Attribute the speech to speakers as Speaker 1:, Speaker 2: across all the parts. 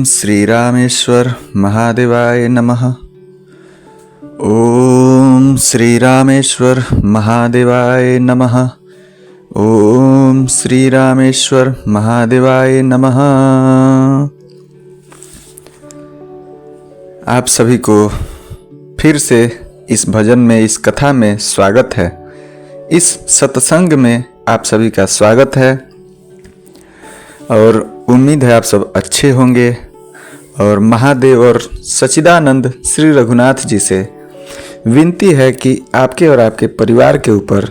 Speaker 1: श्री रामेश्वर महादेवाय नमः। ओम श्री रामेश्वर महादेवाय नमः। ओम श्री रामेश्वर महादेवाय नमः। आप सभी को फिर से इस भजन में, इस कथा में स्वागत है। इस सत्संग में आप सभी का स्वागत है और उम्मीद है आप सब अच्छे होंगे। और महादेव और सच्चिदानंद श्री रघुनाथ जी से विनती है कि आपके और आपके परिवार के ऊपर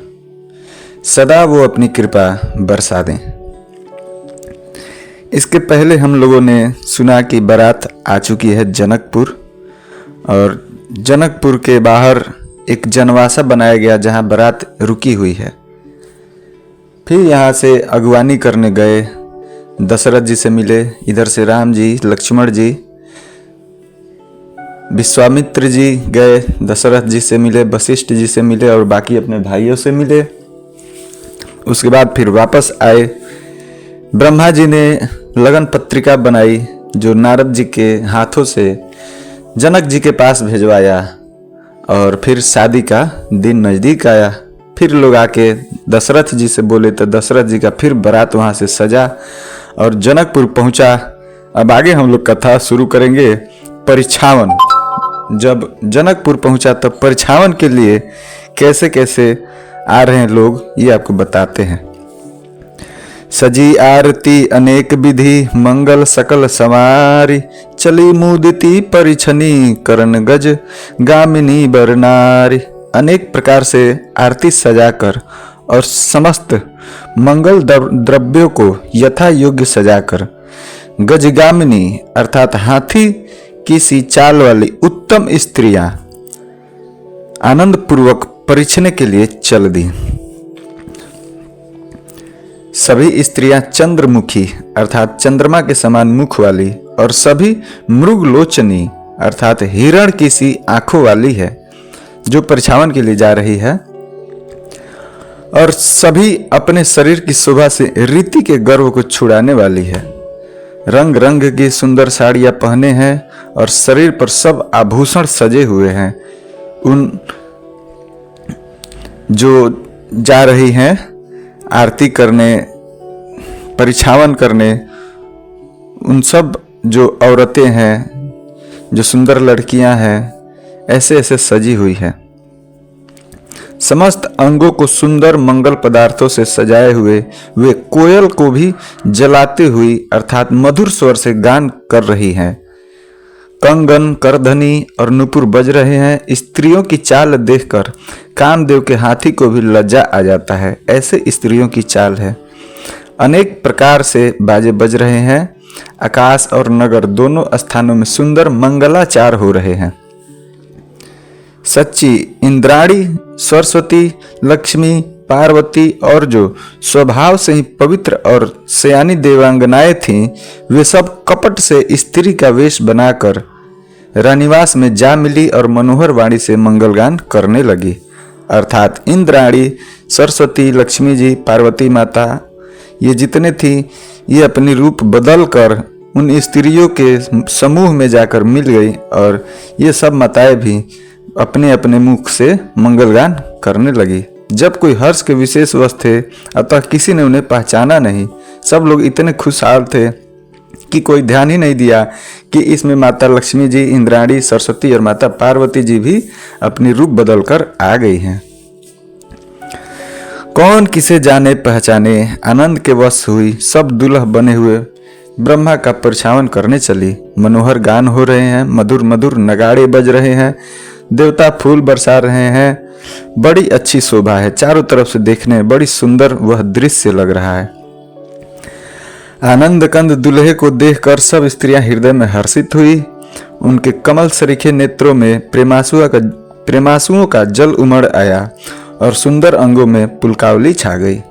Speaker 1: सदा वो अपनी कृपा बरसा दें। इसके पहले हम लोगों ने सुना कि बारात आ चुकी है जनकपुर, और जनकपुर के बाहर एक जनवासा बनाया गया जहां बारात रुकी हुई है। फिर यहाँ से अगवानी करने गए, दशरथ जी से मिले, इधर से राम जी, लक्ष्मण जी, विश्वामित्र जी गए, दशरथ जी से मिले, वशिष्ठ जी से मिले और बाकी अपने भाइयों से मिले। उसके बाद फिर वापस आए। ब्रह्मा जी ने लगन पत्रिका बनाई जो नारद जी के हाथों से जनक जी के पास भेजवाया, और फिर शादी का दिन नज़दीक आया। फिर लोग आके दशरथ जी से बोले तो दशरथ जी का फिर बारात वहाँ से सजा और जनकपुर पहुँचा। अब आगे हम लोग कथा शुरू करेंगे। परिछावन, जब जनकपुर पहुँचा तब परिछावन के लिए कैसे कैसे आ रहे हैं लोग, ये आपको बताते हैं। सजी आरती अनेक विधि, मंगल सकल समारी, चली मुदिति परिछनी, करण गज गामिनी बरनारी। अनेक प्रकार से आरती सजाकर और समस्त मंगल द्रव्यों को यथा योग्य सजाकर, गजगामिनी अर्थात हाथी की सी चाल वाली उत्तम स्त्रियां आनंद पूर्वक परिछने के लिए चल दी। सभी स्त्रियां चंद्रमुखी अर्थात चंद्रमा के समान मुख वाली, और सभी मृगलोचनी अर्थात हिरण की सी आंखों वाली है जो परिछावन के लिए जा रही है। और सभी अपने शरीर की शोभा से रीति के गर्व को छुड़ाने वाली है। रंग रंग की सुंदर साड़ियां पहने हैं और शरीर पर सब आभूषण सजे हुए हैं। उन जो जा रही हैं आरती करने, परिछावन करने, उन सब जो औरतें हैं, जो सुंदर लड़कियां हैं, ऐसे ऐसे सजी हुई है। समस्त अंगों को सुंदर मंगल पदार्थों से सजाए हुए वे कोयल को भी जलाते हुई अर्थात मधुर स्वर से गान कर रही हैं। कंगन, करधनी और नुपुर बज रहे हैं। स्त्रियों की चाल देखकर कामदेव के हाथी को भी लज्जा आ जाता है, ऐसे स्त्रियों की चाल है। अनेक प्रकार से बाजे बज रहे हैं। आकाश और नगर दोनों स्थानों में सुंदर मंगलाचार हो रहे हैं। सच्ची इंद्राणी, सरस्वती, लक्ष्मी, पार्वती और जो स्वभाव से ही पवित्र और सयानी देवांगनाएं थीं, वे सब कपट से स्त्री का वेश बनाकर रानीवास में जा मिली और मनोहर वाणी से मंगलगान करने लगी। अर्थात इंद्राणी, सरस्वती, लक्ष्मी जी, पार्वती माता, ये जितने थी, ये अपनी रूप बदल कर उन स्त्रियों के समूह में जाकर मिल गई, और ये सब माताएं भी अपने अपने मुख से मंगलगान करने लगी। जब कोई हर्ष के विशेष वश थे, अतः किसी ने उन्हें पहचाना नहीं। सब लोग इतने खुशहाल थे कि कोई ध्यान ही नहीं दिया कि इसमें माता लक्ष्मी जी, इंद्राणी, सरस्वती और माता पार्वती जी भी अपनी रूप बदल कर आ गई हैं। कौन किसे जाने पहचाने, आनंद के वश हुई सब दुल्ह बने हुए ब्रह्मा का परिछावन करने चली। मनोहर गान हो रहे हैं, मधुर मधुर नगाड़े बज रहे हैं, देवता फूल बरसा रहे हैं। बड़ी अच्छी शोभा है, चारों तरफ से देखने बड़ी सुंदर वह दृश्य लग रहा है। आनंद कंद दुल्हे को देखकर सब स्त्रियां हृदय में हर्षित हुई। उनके कमल सरीखे नेत्रों में प्रेमासुओं का जल उमड़ आया और सुंदर अंगों में पुलकावली छा गई।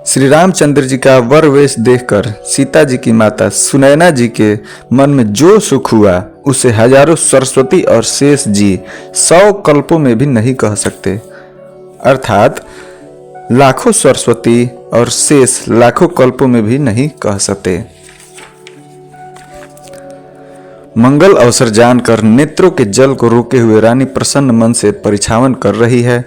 Speaker 1: श्री रामचंद्र जी का वर वेश देखकर सीता जी की माता सुनैना जी के मन में जो सुख हुआ, उसे हजारों सरस्वती और शेष जी 100 कल्पों में भी नहीं कह सकते। अर्थात लाखों सरस्वती और शेष लाखों कल्पों में भी नहीं कह सकते। मंगल अवसर जानकर नेत्रों के जल को रोके हुए रानी प्रसन्न मन से परिछावन कर रही है।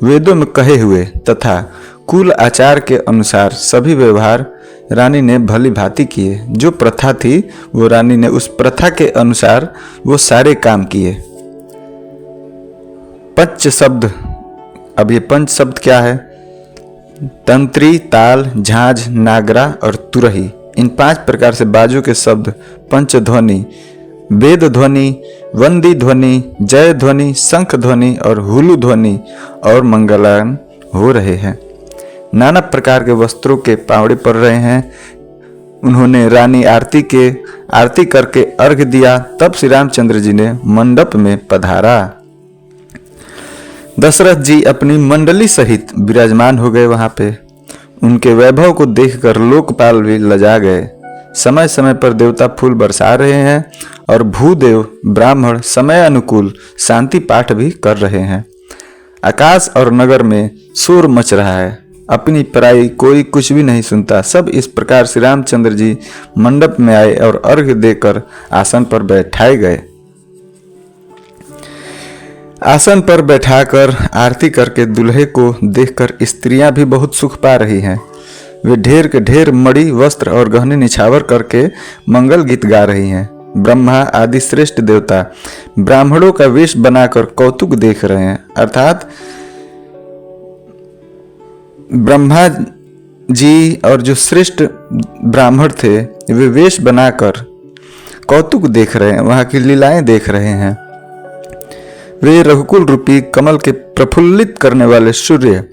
Speaker 1: वेदों में कहे हुए तथा कुल आचार के अनुसार सभी व्यवहार रानी ने भली भांति किए। जो प्रथा थी वो रानी ने उस प्रथा के अनुसार वो सारे काम किए। पंच शब्द, अब ये पंच शब्द क्या है? तंत्री, ताल, झांझ, नागरा और तुरही, इन 5 प्रकार से बाजू के शब्द पंचध्वनि, वेद ध्वनि, वंदी ध्वनि, जय ध्वनि, शंख ध्वनि और हुलु ध्वनि और मंगलान हो रहे हैं। नाना प्रकार के वस्त्रों के पावड़े पड़ रहे हैं। उन्होंने रानी आरती करके अर्घ दिया। तब श्री रामचंद्र जी ने मंडप में पधारा। दशरथ जी अपनी मंडली सहित विराजमान हो गए वहां पे। उनके वैभव को देखकर लोकपाल भी लजा गए। समय समय पर देवता फूल बरसा रहे हैं और भूदेव ब्राह्मण समय अनुकूल शांति पाठ भी कर रहे हैं। आकाश और नगर में शोर मच रहा है। अपनी पराई कोई कुछ भी नहीं सुनता। सब इस प्रकार श्री रामचंद्र जी मंडप में आए और अर्घ्य देकर आसन पर बैठाए गए। आसन पर बैठाकर आरती करके दूल्हे को देखकर स्त्रियां भी बहुत सुख पा रही हैं। वे ढेर के ढेर मणि, वस्त्र और गहने निछावर करके मंगल गीत गा रही हैं। ब्रह्मा आदि श्रेष्ठ देवता ब्राह्मणों का वेश बनाकर कौतुक देख रहे हैं। अर्थात ब्रह्मा जी और जो श्रेष्ठ ब्राह्मण थे वे वेश बनाकर कौतुक देख रहे हैं, वहां की लीलाएं देख रहे हैं। वे रघुकुल रूपी कमल के प्रफुल्लित करने वाले सूर्य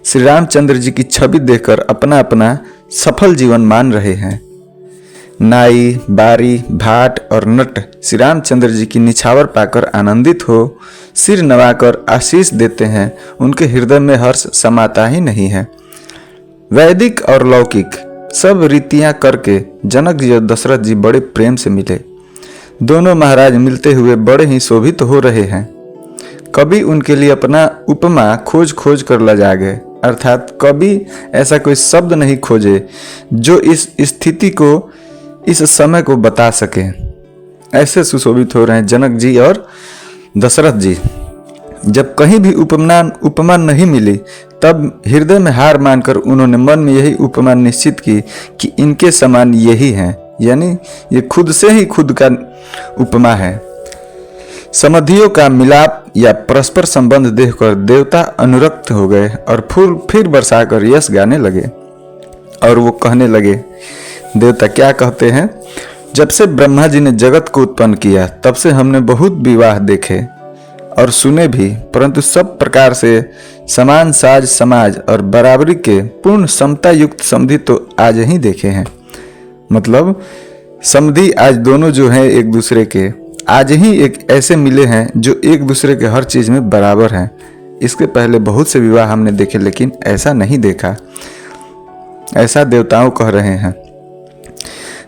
Speaker 1: श्री रामचंद्र जी की छवि देखकर अपना अपना सफल जीवन मान रहे हैं। नाई, बारी, भाट और नट श्री रामचंद्र जी की निछावर पाकर आनंदित हो सिर नवाकर आशीष देते हैं। उनके हृदय में हर्ष समाता ही नहीं है। वैदिक और लौकिक सब रीतियां करके जनक जी और दशरथ जी बड़े प्रेम से मिले। दोनों महाराज मिलते हुए बड़े ही शोभित हो रहे हैं। कभी उनके लिए अपना उपमा खोज खोज कर लजा गए। अर्थात कभी ऐसा कोई शब्द नहीं खोजे जो इस स्थिति को, इस समय को बता सके। ऐसे सुशोभित हो रहे हैं जनक जी और दशरथ जी। जब कहीं भी उपमा नहीं मिली तब हृदय में हार मानकर उन्होंने मन में यही उपमा निश्चित की कि इनके समान यही हैं, यानी ये खुद से ही खुद का उपमा है। समधियों का मिलाप या परस्पर संबंध देखकर देवता अनुरक्त हो गए और फूल फिर बरसाकर यश गाने लगे। और वो कहने लगे, देवता क्या कहते हैं, जब से ब्रह्मा जी ने जगत को उत्पन्न किया तब से हमने बहुत विवाह देखे और सुने भी, परंतु सब प्रकार से समान साज समाज और बराबरी के पूर्ण समता युक्त समधि तो आज ही देखे हैं। मतलब समधि आज दोनों जो हैं एक दूसरे के, आज ही एक ऐसे मिले हैं जो एक दूसरे के हर चीज में बराबर हैं। इसके पहले बहुत से विवाह हमने देखे लेकिन ऐसा नहीं देखा, ऐसा देवताओं कह रहे हैं।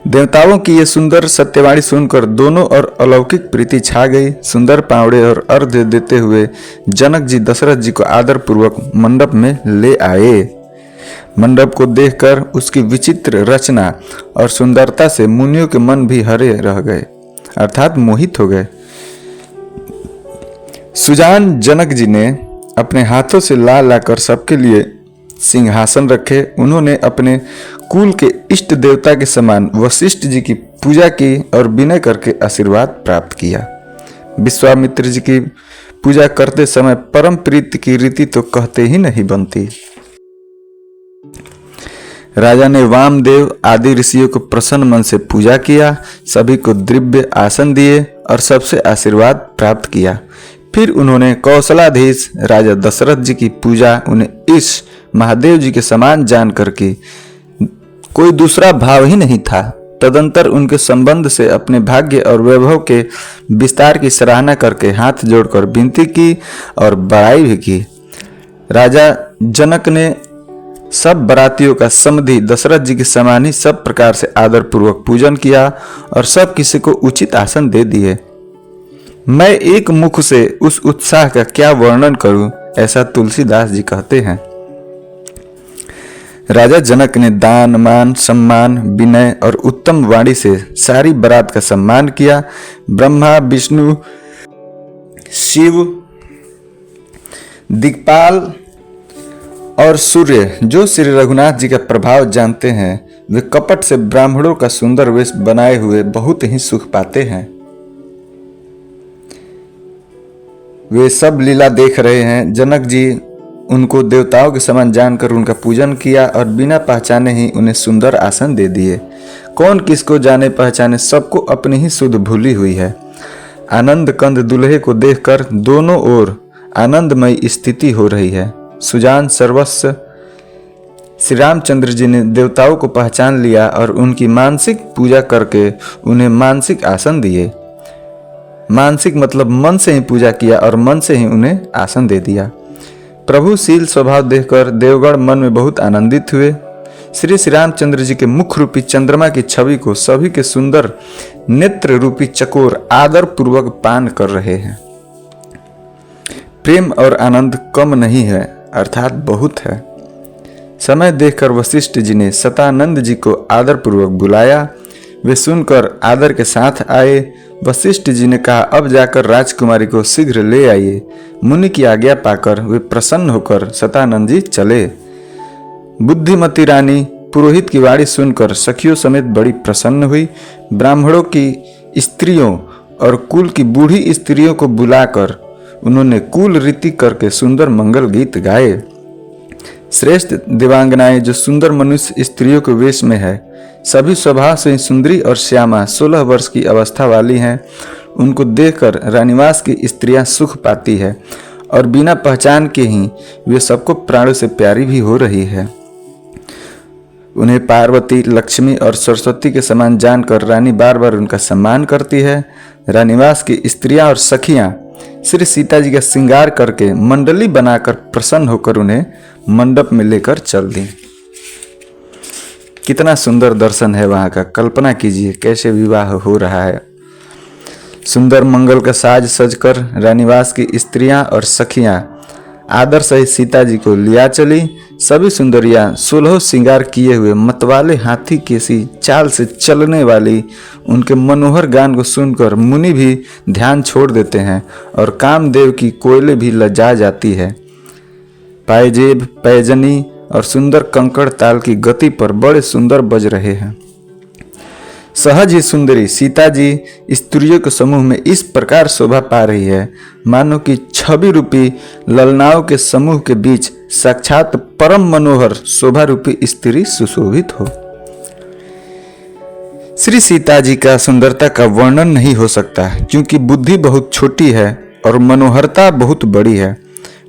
Speaker 1: देवताओं की ये सुंदर सत्यवाणी सुनकर दोनों और अलौकिक प्रीति छा गई। सुंदर पावड़े और अर्घ्य देते हुए जनक जी दशरथ जी को आदर पूर्वक मंडप में ले आए। मंडप को देखकर उसकी विचित्र रचना और सुंदरता से मुनियों के मन भी हरे रह गए, अर्थात मोहित हो गए। सुजान जनक जी ने अपने हाथों से ला लाकर सबके लिए सिंहासन रखे। उन्होंने अपने कुल के इष्ट देवता के समान वशिष्ठ जी की पूजा की और विनय करके आशीर्वाद प्राप्त किया। विश्वामित्र जी की पूजा करते समय परम प्रीति की रीति तो कहते ही नहीं बनती। राजा ने वामदेव आदि ऋषियों को प्रसन्न मन से पूजा किया, सभी को दिव्य आसन दिए और सबसे आशीर्वाद प्राप्त किया। फिर उन्होंने कौशलाधीश राजा दशरथ जी की पूजा उन्हें इस महादेव जी के समान जान करके कोई दूसरा भाव ही नहीं था। तदंतर उनके संबंध से अपने भाग्य और वैभव के विस्तार की सराहना करके हाथ जोड़कर विनती की और बड़ाई भी की। राजा जनक ने सब बरातियों का समधि दशरथ जी के समान ही सब प्रकार से आदर पूर्वक पूजन किया और सब किसी को उचित आसन दे दिए। मैं एक मुख से उस उत्साह का क्या वर्णन करूं, ऐसा तुलसीदास जी कहते हैं। राजा जनक ने दान मान सम्मान विनय और उत्तम वाणी से सारी बारात का सम्मान किया। ब्रह्मा विष्णु शिव दिक्पाल और सूर्य जो श्री रघुनाथ जी का प्रभाव जानते हैं वे कपट से ब्राह्मणों का सुंदर वेश बनाए हुए बहुत ही सुख पाते हैं। वे सब लीला देख रहे हैं। जनक जी उनको देवताओं के समान जानकर उनका पूजन किया और बिना पहचाने ही उन्हें सुंदर आसन दे दिए। कौन किसको जाने पहचाने, सबको अपनी ही सुध भूली हुई है। आनंद कंद दुल्हे को देखकर दोनों ओर आनंदमयी स्थिति हो रही है। सुजान सर्वस्व श्री रामचंद्र जी ने देवताओं को पहचान लिया और उनकी मानसिक पूजा करके उन्हें मानसिक आसन दिए। मानसिक मतलब मन से ही पूजा किया और मन से ही उन्हें आसन दे दिया। प्रभुशील स्वभाव देखकर देवगण मन में बहुत आनंदित हुए। श्री रामचंद्र जी के मुख रूपी चंद्रमा की छवि को सभी के सुंदर नेत्र रूपी चकोर आदर पूर्वक पान कर रहे हैं। प्रेम और आनंद कम नहीं है, अर्थात बहुत है। समय देखकर वशिष्ठ जी ने सतानंद जी को आदर पूर्वक बुलाया। वे सुनकर आदर के साथ आए। वशिष्ठ जी ने कहा, अब जाकर राजकुमारी को शीघ्र ले आइए। मुनि की आज्ञा पाकर वे प्रसन्न होकर सतानंद जी चले। बुद्धिमती रानी पुरोहित की वाणी सुनकर सखियों समेत बड़ी प्रसन्न हुई। ब्राह्मणों की स्त्रियों और कुल की बूढ़ी स्त्रियों को बुलाकर उन्होंने कुल रीति करके सुंदर मंगल गीत गाए। श्रेष्ठ देवांगनाएं जो सुंदर मनुष्य स्त्रियों के वेश में है, सभी स्वभाव से सुंदरी और श्यामा 16 वर्ष की अवस्था वाली हैं। उनको देखकर रानीवास की स्त्रियां सुख पाती है और बिना पहचान के ही वे सबको प्राणों से प्यारी भी हो रही है। उन्हें पार्वती, लक्ष्मी और सरस्वती के समान जानकर रानी बार बार उनका सम्मान करती है। रानीवास की स्त्रियां और सखियां श्री सीता जी का श्रृंगार करके मंडली बनाकर प्रसन्न होकर उन्हें मंडप में लेकर चल दी। कितना सुंदर दर्शन है वहां का। कल्पना कीजिए कैसे विवाह हो रहा है। सुंदर मंगल का साज सजकर रानीवास की स्त्रियां और सखियां आदर सहित सीता जी को लिया चली। सभी सुंदरियां 16 श्रृंगार किए हुए मतवाले हाथी की सी चाल से चलने वाली उनके मनोहर गान को सुनकर मुनि भी ध्यान छोड़ देते हैं और कामदेव की कोयले भी लजा जाती है। पायजेब, पैजनी और सुंदर कंकड़ ताल की गति पर बड़े सुंदर बज रहे हैं। सहज ही सुंदरी सीता जी स्त्रियों के समूह में इस प्रकार शोभा पा रही है मानो कि छवि रूपी ललनाओं के समूह के बीच साक्षात परम मनोहर शोभा रूपी स्त्री सुशोभित हो। श्री सीता जी का सुंदरता का वर्णन नहीं हो सकता, क्योंकि बुद्धि बहुत छोटी है और मनोहरता बहुत बड़ी है।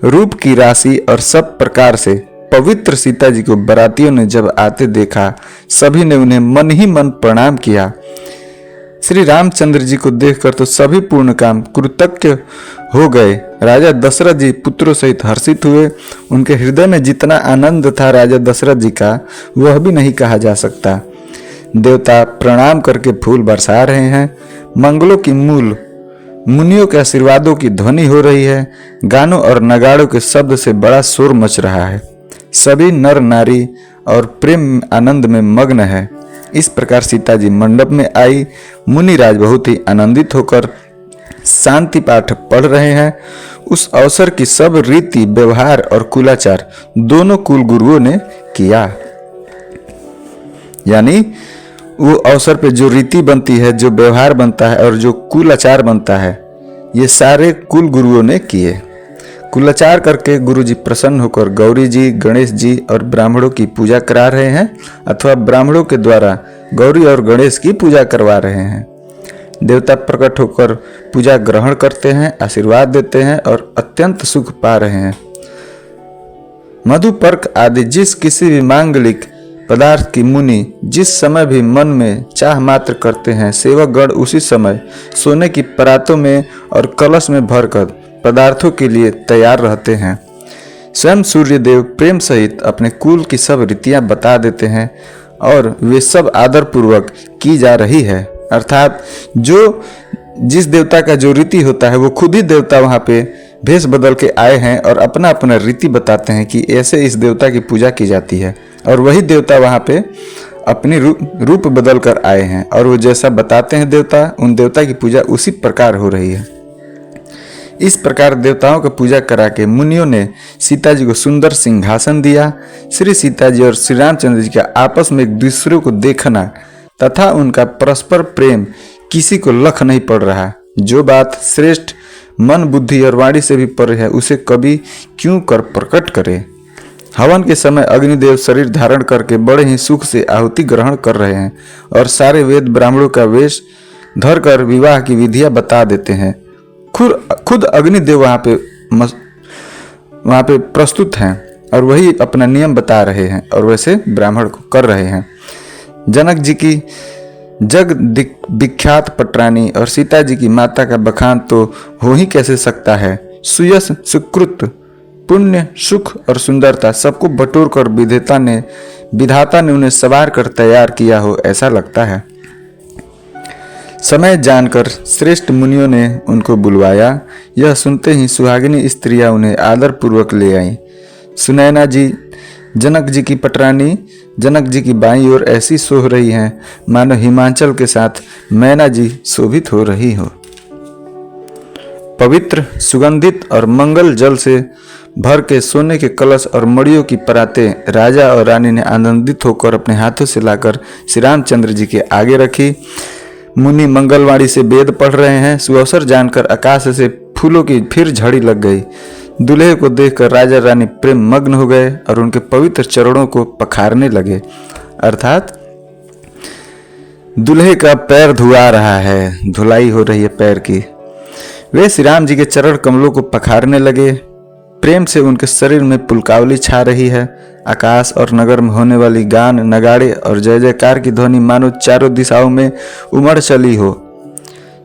Speaker 1: रूप की राशि और सब प्रकार से पवित्र सीता जी को बारातियों ने जब आते देखा, सभी ने उन्हें मन ही मन प्रणाम किया। श्री रामचंद्र जी को देखकर तो सभी पूर्ण काम कृतज्ञ हो गए। राजा दशरथ जी पुत्रों सहित हर्षित हुए। उनके हृदय में जितना आनंद था राजा दशरथ जी का, वह भी नहीं कहा जा सकता। देवता प्रणाम करके फूल बरसा रहे हैं। मंगलों की मूल मुनियों के आशीर्वादों की ध्वनि हो रही है। गानों और नगाड़ों के शब्द से बड़ा शोर मच रहा है। सभी नर नारी और प्रेम आनंद में मग्न है। इस प्रकार सीता जी मंडप में आई। मुनिराज बहुत ही आनंदित होकर शांति पाठ पढ़ रहे हैं। उस अवसर की सब रीति व्यवहार और कुलाचार दोनों कुल गुरुओं ने किया। यानी वो अवसर पे जो रीति बनती है, जो व्यवहार बनता है और जो कुलाचार बनता है, ये सारे कुल गुरुओं ने किए। कुलाचार करके गुरुजी प्रसन्न होकर गौरी जी, गणेश जी और ब्राह्मणों की पूजा करा रहे हैं, अथवा ब्राह्मणों के द्वारा गौरी और गणेश की पूजा करवा रहे हैं। देवता प्रकट होकर पूजा ग्रहण करते हैं, आशीर्वाद देते हैं और अत्यंत सुख पा रहे हैं। मधुपर्क आदि जिस किसी भी मांगलिक पदार्थ की मुनि जिस समय भी मन में चाह मात्र करते हैं, सेवक गण उसी समय सोने की परातों में और कलश में भरकर पदार्थों के लिए तैयार रहते हैं। स्वयं सूर्य देव प्रेम सहित अपने कुल की सब रीतियां बता देते हैं और वे सब आदर पूर्वक की जा रही है। अर्थात जो जिस देवता का जो रीति होता है वो खुद ही देवता वहाँ पे भेष बदल के आए हैं और अपना अपना रीति बताते हैं कि ऐसे इस देवता की पूजा की जाती है। और वही देवता वहाँ पे अपनी रूप बदल कर आए हैं और वो जैसा बताते हैं देवता, उन देवता की पूजा उसी प्रकार हो रही है। इस प्रकार देवताओं की पूजा करा के मुनियों ने सीता जी को सुंदर सिंहासन दिया। श्री सीता जी और श्री रामचंद्र जी का आपस में एक दूसरे को देखना तथा उनका परस्पर प्रेम किसी को लख नहीं पड़ रहा। जो बात श्रेष्ठ मन बुद्धि और वाणी से भी परे है उसे कभी क्यों कर प्रकट करे। हवन के समय अग्निदेव शरीर धारण करके बड़े ही सुख से आहुति ग्रहण कर रहे हैं और सारे वेद ब्राह्मणों का वेश धर कर विवाह की विधियां बता देते हैं। खुद अग्निदेव वहाँ पे प्रस्तुत हैं और वही अपना नियम बता रहे हैं और वैसे ब्राह्मण को कर रहे हैं। जनक जी की जग विख्यात पटरानी और सीता जी की माता का बखान तो हो ही कैसे सकता है। सुयश सुकृत पुण्य सुख और सुंदरता सबको बटोर कर विधाता ने उन्हें सवार कर तैयार किया हो ऐसा लगता है। समय जानकर श्रेष्ठ मुनियों ने उनको बुलवाया। यह सुनते ही सुहागिनी स्त्रियां उन्हें आदर पूर्वक ले आईं। सुनैना जी जनक जी की पटरानी जनक जी की बाईं ओर ऐसी सोह रही हैं मानो हिमाचल के साथ मैना जी शोभित हो रही हो। पवित्र सुगंधित और मंगल जल से भर के सोने के कलश और मड़ियों की परातें राजा और रानी ने आनंदित होकर अपने हाथों से लाकर श्री रामचंद्र जी के आगे रखी। मुनि मंगलवाणी से वेद पढ़ रहे हैं। सुअवसर जानकर आकाश से फूलों की फिर झड़ी लग गई। दूल्हे को देखकर राजा रानी प्रेम मग्न हो गए और उनके पवित्र चरणों को पखारने लगे। अर्थात दूल्हे का पैर धुआ रहा है, धुलाई हो रही है पैर की। वे श्री राम जी के चरण कमलों को पखारने लगे। प्रेम से उनके शरीर में पुलकावली छा रही है। आकाश और नगर में होने वाली गान नगाड़े और जय जयकार की ध्वनि मानो चारों दिशाओं में उमड़ चली हो।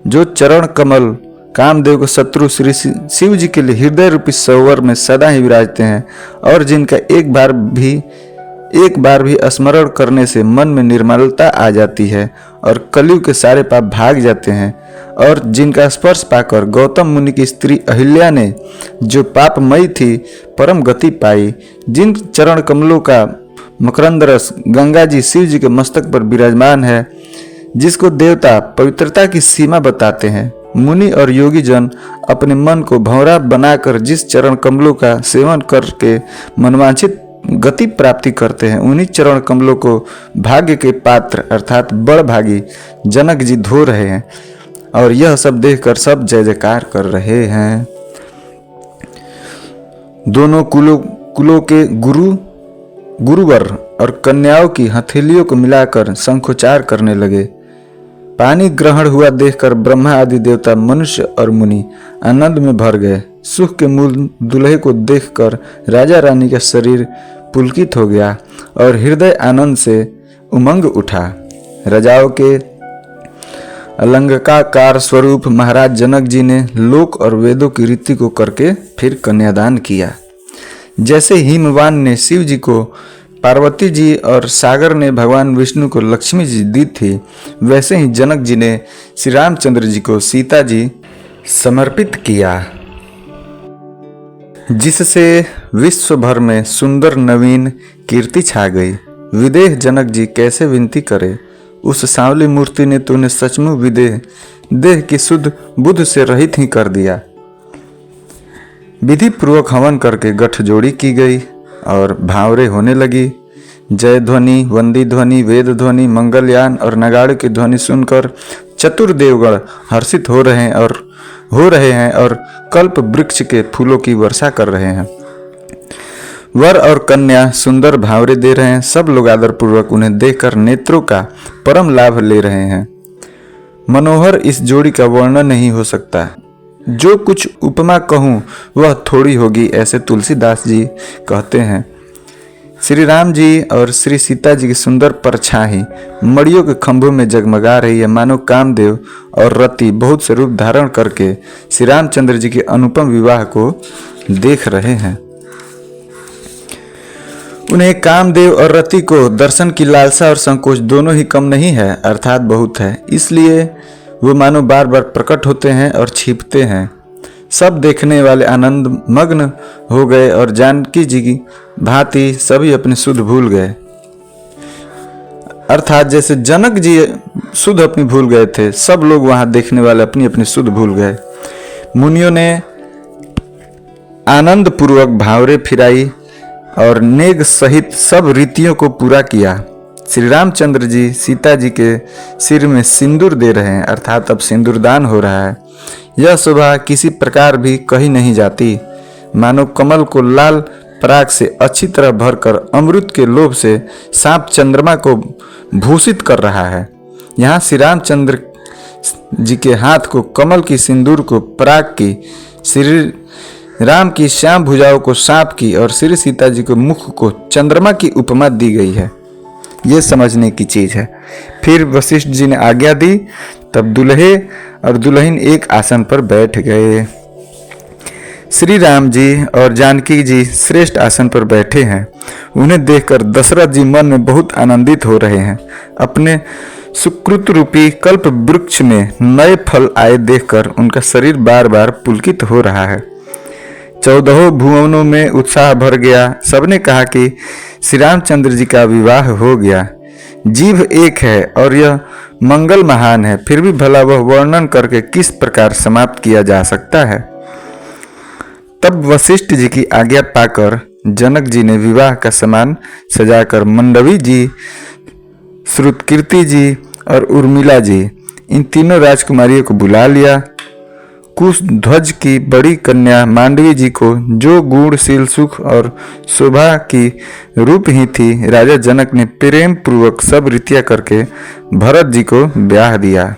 Speaker 1: जो चरण कमल कामदेव को शत्रु श्री शिव जी के लिए हृदय रूपी सरोवर में सदा ही विराजते हैं और जिनका एक बार भी स्मरण करने से मन में निर्मलता आ जाती है और कलयुग के सारे पाप भाग जाते हैं, और जिनका स्पर्श पाकर गौतम मुनि की स्त्री अहिल्या ने जो पापमयी थी परम गति पाई, जिन चरण कमलों का मकरंद रस गंगा जी शिव जी के मस्तक पर विराजमान है, जिसको देवता पवित्रता की सीमा बताते हैं। मुनि और योगी जन अपने मन को भंवरा बनाकर जिस चरण कमलों का सेवन करके मनवांछित गति प्राप्ति करते हैं, उन्हीं चरण कमलों को भाग्य के पात्र अर्थात बड़भागी जनक जी धो रहे हैं और यह सब देखकर सब जय जयकार कर रहे हैं। दोनों कुलों के गुरुवर और कन्याओं की हथेलियों को मिलाकर शंखोच्चार करने लगे। पानी ग्रहण हुआ देखकर ब्रह्मा आदि देवता मनुष्य और मुनि आनंद में भर गए। सुख के मूल दूल्हे को देखकर राजा रानी का शरीर पुलकित हो गया और हृदय आनंद से उमंग उठा। राजाओं के अलंकार स्वरूप महाराज जनक जी ने लोक और वेदों की रीति को करके फिर कन्यादान किया। जैसे हिमवान ने शिव जी को पार्वती जी और सागर ने भगवान विष्णु को लक्ष्मी जी दी थी, वैसे ही जनक जी ने श्री रामचंद्र जी को सीता जी समर्पित किया, जिससे विश्व भर में सुंदर नवीन कीर्ति छा गई। विदेह जनक जी कैसे विनती करे, उस सांवली मूर्ति ने तूने सचमुच विदेह देह की शुद्ध बुद्ध से रहित ही कर दिया। विधि पूर्वक हवन करके गठजोड़ी की गई और भावरे होने लगी। जय ध्वनि, वंदी ध्वनि, वेद ध्वनि, मंगलयान और नगाड़े की ध्वनि सुनकर चतुर्देवगण हर्षित हो रहे हैं और कल्प वृक्ष के फूलों की वर्षा कर रहे हैं। वर और कन्या सुंदर भावरे दे रहे हैं। सब लोग आदर पूर्वक उन्हें देखकर नेत्रों का परम लाभ ले रहे हैं। मनोहर इस जोड़ी का वर्णन नहीं हो सकता। जो कुछ उपमा कहूँ वह थोड़ी होगी, ऐसे तुलसीदास जी कहते हैं। श्री राम जी और श्री सीता जी की सुंदर परछाई मड़ियों के खंभों में जगमगा रही है, मानो कामदेव और रति बहुत से रूप धारण करके श्री रामचंद्र जी के अनुपम विवाह को देख रहे हैं। उन्हें कामदेव और रति को दर्शन की लालसा और संकोच दोनों ही कम नहीं है, अर्थात बहुत है। इसलिए वो मानो बार बार प्रकट होते हैं और छिपते हैं। सब देखने वाले आनंद मग्न हो गए और जानकी जी की भांति सभी अपने सुध भूल गए। अर्थात जैसे जनक जी सुध अपनी भूल गए थे, सब लोग वहां देखने वाले अपनी अपनी सुध भूल गए। मुनियों ने आनंद पूर्वक भावरे फिराई और नेग सहित सब रीतियों को पूरा किया। श्री रामचंद्र जी सीता जी के सिर में सिंदूर दे रहे हैं, अर्थात अब सिंदूरदान हो रहा है। यह शोभा किसी प्रकार भी कही नहीं जाती, मानो कमल को लाल पराग से अच्छी तरह भरकर अमृत के लोभ से सांप चंद्रमा को भूषित कर रहा है। यहाँ श्री रामचंद्र जी के हाथ को कमल की सिंदूर को पराग की, श्री राम की श्याम भुजाओं को सांप की और श्री सीता जी के मुख को चंद्रमा की उपमा दी गई है। ये समझने की चीज है। फिर वशिष्ठ जी ने आज्ञा दी, तब दुल्हे और दुल्हन एक आसन पर बैठ गए। श्री राम जी और जानकी जी श्रेष्ठ आसन पर बैठे हैं। उन्हें देखकर दशरथ जी मन में बहुत आनंदित हो रहे हैं। अपने सुकृत रूपी कल्प वृक्ष में नए फल आए देखकर उनका शरीर बार बार पुलकित हो रहा है। 14 भुवनों में उत्साह भर गया। सबने कहा कि श्री रामचंद्र जी का विवाह हो गया। जीव एक है और यह मंगल महान है, फिर भी भला वह वर्णन करके किस प्रकार समाप्त किया जा सकता है। तब वशिष्ठ जी की आज्ञा पाकर जनक जी ने विवाह का सामान सजाकर मंडवी जी, श्रुतकीर्ति जी और उर्मिला जी, इन तीनों राजकुमारियों को बुला लिया। कुशध्वज की बड़ी कन्या मांडवी जी को, जो गुणशील सुख और शोभा की रूप ही थी, राजा जनक ने प्रेम पूर्वक सब रीतियां करके भरत जी को ब्याह दिया।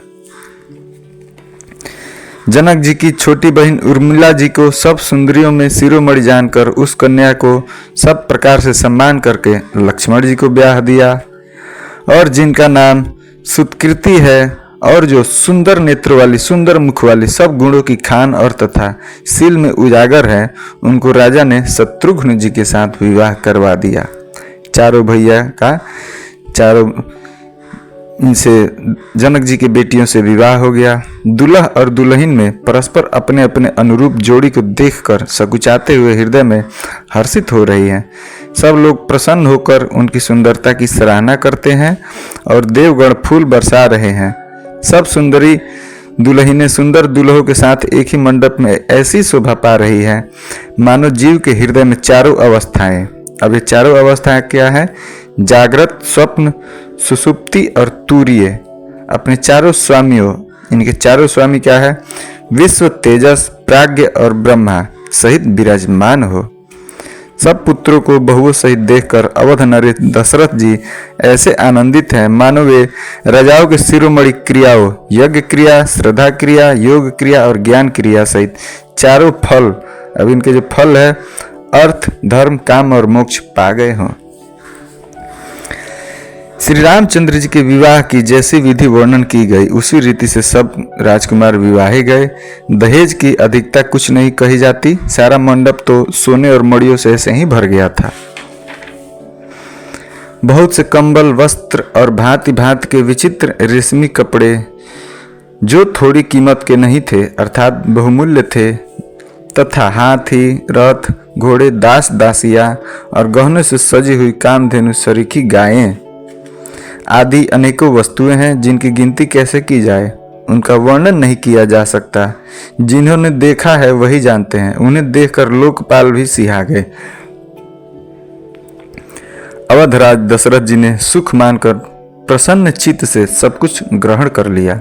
Speaker 1: जनक जी की छोटी बहन उर्मिला जी को सब सुंदरियों में शिरोमणि जानकर उस कन्या को सब प्रकार से सम्मान करके लक्ष्मण जी को ब्याह दिया। और जिनका नाम सुतकीर्ति है और जो सुंदर नेत्र वाली, सुंदर मुख वाली, सब गुणों की खान और तथा शील में उजागर है, उनको राजा ने शत्रुघ्न जी के साथ विवाह करवा दिया। चारों भैया का चारों इनसे जनक जी की बेटियों से विवाह हो गया। दुल्हा और दुल्हन में परस्पर अपने अपने अनुरूप जोड़ी को देखकर सकुचाते हुए हृदय में हर्षित हो रही हैं। सब लोग प्रसन्न होकर उनकी सुंदरता की सराहना करते हैं और देवगण फूल बरसा रहे हैं। सब सुंदरी दुल्हनें सुंदर दुल्हों के साथ एक ही मंडप में ऐसी शोभा पा रही है मानो जीव के हृदय में चारों अवस्थाएं। अब ये चारों अवस्थाएं क्या है? जागृत, स्वप्न, सुसुप्ति और तूर्य। अपने चारों स्वामियों, इनके चारों स्वामी क्या है? विश्व, तेजस, प्राज्ञ और ब्रह्मा सहित विराजमान हो। सब पुत्रों को बहुओं सहित देखकर अवध नरेश दशरथ जी ऐसे आनंदित हैं मानो वे राजाओं के शिरोमणि क्रियाओं, यज्ञ क्रिया, श्रद्धा क्रिया, योग क्रिया और ज्ञान क्रिया सहित चारों फल, अब इनके जो फल है अर्थ, धर्म, काम और मोक्ष पा गए हों। श्री रामचंद्र जी के विवाह की जैसी विधि वर्णन की गई, उसी रीति से सब राजकुमार विवाहे गए। दहेज की अधिकता कुछ नहीं कही जाती। सारा मंडप तो सोने और मड़ियों से ऐसे ही भर गया था। बहुत से कंबल, वस्त्र और भांति भांति के विचित्र रेशमी कपड़े, जो थोड़ी कीमत के नहीं थे अर्थात बहुमूल्य थे, तथा हाथी, रथ, घोड़े, दास दासियां और गहनों से सजी हुई कामधेनु सरीखी गायें आदि अनेकों वस्तुएं हैं जिनकी गिनती कैसे की जाए, उनका वर्णन नहीं किया जा सकता। जिन्होंने देखा है वही जानते हैं। उन्हें देखकर लोकपाल भी सिहा गए। अवधराज दशरथ जी ने सुख मानकर प्रसन्न चित्त से सब कुछ ग्रहण कर लिया।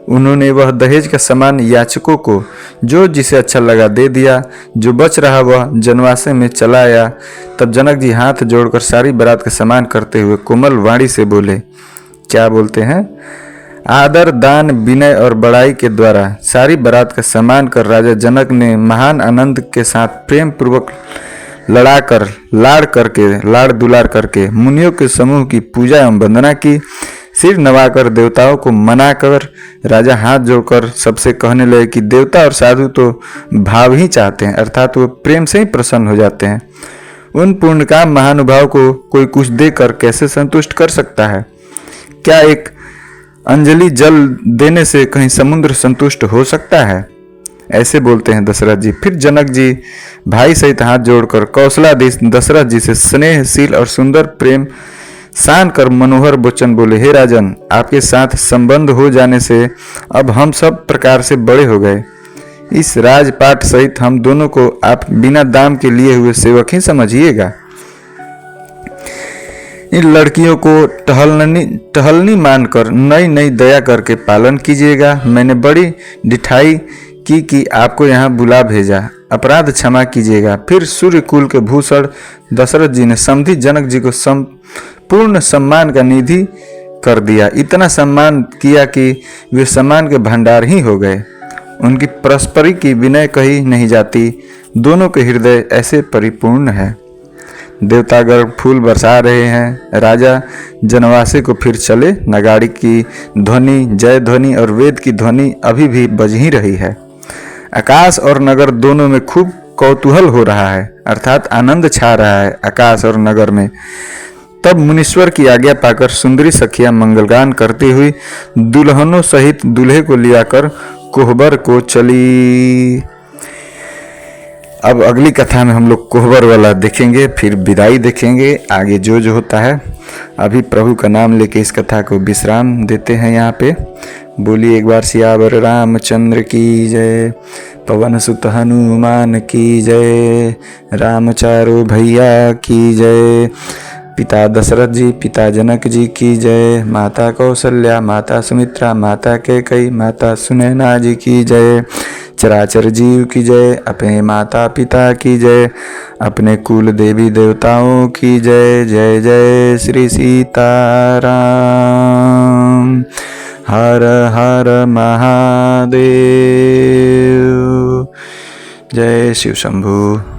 Speaker 1: उन्होंने वह दहेज का सामान याचकों को जो जिसे अच्छा लगा दे दिया। जो बच रहा वह जनवासे में चला आया। तब जनक जी हाथ जोड़कर सारी बारात का सम्मान करते हुए कोमल वाणी से बोले। क्या बोलते हैं? आदर, दान, विनय और बड़ाई के द्वारा सारी बारात का सम्मान कर राजा जनक ने महान आनंद के साथ प्रेम पूर्वक लाड़ दुलार करके मुनियों के समूह की पूजा एवं वंदना की। सिर नवाकर देवताओं को मनाकर राजा हाथ जोड़कर सबसे कहने लगे कि देवता और साधु तो भाव ही चाहते हैं, अर्थात वो प्रेम से ही प्रसन्न हो जाते हैं। उन पूर्णकाम महानुभाव को कोई कुछ देकर कैसे संतुष्ट कर सकता है? क्या एक अंजलि जल देने से कहीं समुद्र संतुष्ट हो सकता है? ऐसे बोलते हैं दशरथ जी। फिर जनक जी भाई सहित हाथ जोड़कर कौशलाधीश दशरथ जी से स्नेहशील और सुंदर प्रेम सान कर मनोहर वचन बोले, हे राजन, आपके साथ संबंध हो जाने से अब हम सब प्रकार से बड़े हो गए। इस राजपाट सहित हम दोनों को आप बिना दाम के लिए हुए सेवक ही समझिएगा। इन लड़कियों को टहलनी मानकर नई नई दया करके पालन कीजिएगा। मैंने बड़ी डिठाई की कि आपको यहाँ बुला भेजा, अपराध क्षमा कीजिएगा। फिर सूर्यकुल के भूषण दशरथ जी ने समधी जनक जी को पूर्ण सम्मान का निधि कर दिया। इतना सम्मान किया कि वे सम्मान के भंडार ही हो गए। उनकी परस्परी की विनय कही नहीं जाती। दोनों के हृदय ऐसे परिपूर्ण है। देवतागण फूल बरसा रहे हैं। राजा जनवासे को फिर चले। नगाड़ी की ध्वनि, जय ध्वनि और वेद की ध्वनि अभी भी बज ही रही है। आकाश और नगर दोनों में खूब कौतूहल हो रहा है, अर्थात आनंद छा रहा है आकाश और नगर में। तब मुनीश्वर की आज्ञा पाकर सुंदरी सखियां मंगलगान करती हुई दुल्हनों सहित दूल्हे को लियाकर कोहबर को चली। अब अगली कथा में हम लोग कोहबर वाला देखेंगे, फिर विदाई देखेंगे, आगे जो होता है। अभी प्रभु का नाम लेके इस कथा को विश्राम देते हैं यहाँ पे। बोलिए एक बार सियावर रामचंद्र की जय, पवन सुत हनुमान की जय, रामचारो भैया की जय, पिता दशरथ जी, पिता जनक जी की जय, माता कौशल्या, माता सुमित्रा, माता कैकेयी, माता सुनैना जी की जय, चराचर जीव की जय, अपने माता पिता की जय, अपने कुल देवी देवताओं की जय। जय जय श्री सीताराम। हर हर महादेव। जय शिव शंभु।